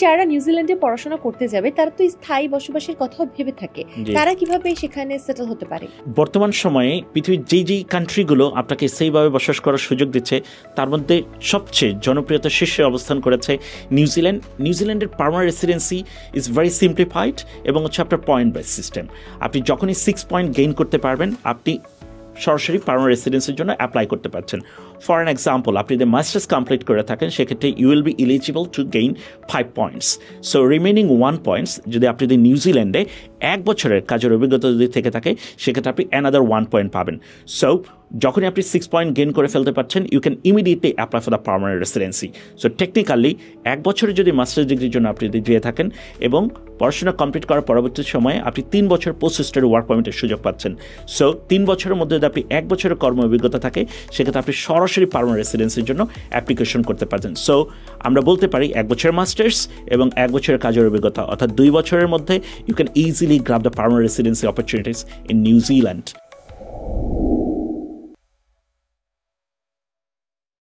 যারা নিউজিল্যান্ডে পড়াশোনা করতে যাবে তারা তো স্থায়ী বসবাসের কথাও ভেবে থাকে, তারা কিভাবে সেখানে সেটেল হতে পারে? বর্তমান সময়ে পৃথিবীর যেই কান্ট্রিগুলো আপনাকে সেইভাবে বসবাস করার সুযোগ দিচ্ছে তার মধ্যে সবচেয়ে জনপ্রিয়তার শীর্ষে অবস্থান করেছে নিউজিল্যান্ড। নিউজিল্যান্ডের permanent residency is very simplified এবং হচ্ছে আপনার পয়েন্ট বেস সিস্টেম। আপনি যখনই 6 পয়েন্ট গেইন করতে পারবেন আপনি সরাসরি পার্মানেন্ট রেসিডেন্সির জন্য অ্যাপ্লাই করতে পারছেন। ফর অ্যান এক্সাম্পল, আপনি যদি মাস্টার্স কমপ্লিট করে থাকেন সেক্ষেত্রে you will be eligible to gain 5 points. So remaining 1 points যদি আপনি যদি নিউজিল্যান্ডে 1 বছরের কাজের অভিজ্ঞতা যদি থেকে থাকে সেক্ষেত্রে আপনি অ্যানাদার 1 পয়েন্ট পাবেন। সো যখনই আপনি 6 পয়েন্ট গেইন করে ফেলতে পারছেন you can immediately apply for the permanent residency. So technically 1 বছরের যদি মাস্টার্স ডিগ্রির জন্য আপনি যদি যেয়ে থাকেন এবং পড়াশোনা কমপ্লিট করার পরবর্তী সময়ে আপনি 3 বছর পোস্ট স্টাডি ওয়ার্ক পারমিটের সুযোগ পাচ্ছেন। সো 3 বছরের মধ্যে যদি আপনি 1 বছরের কর্ম অভিজ্ঞতা থাকে সেক্ষেত্রে আপনি সরাসরি পার্মানেন্ট রেসিডেন্সির জন্য অ্যাপ্লিকেশন করতে পারছেন। সো আমরা বলতে পারি 1 বছরের মাস্টার্স এবং 1 বছরের কাজের অভিজ্ঞতা অর্থাৎ 2 বছরের মধ্যে you can easily grab the permanent residency opportunities in New Zealand.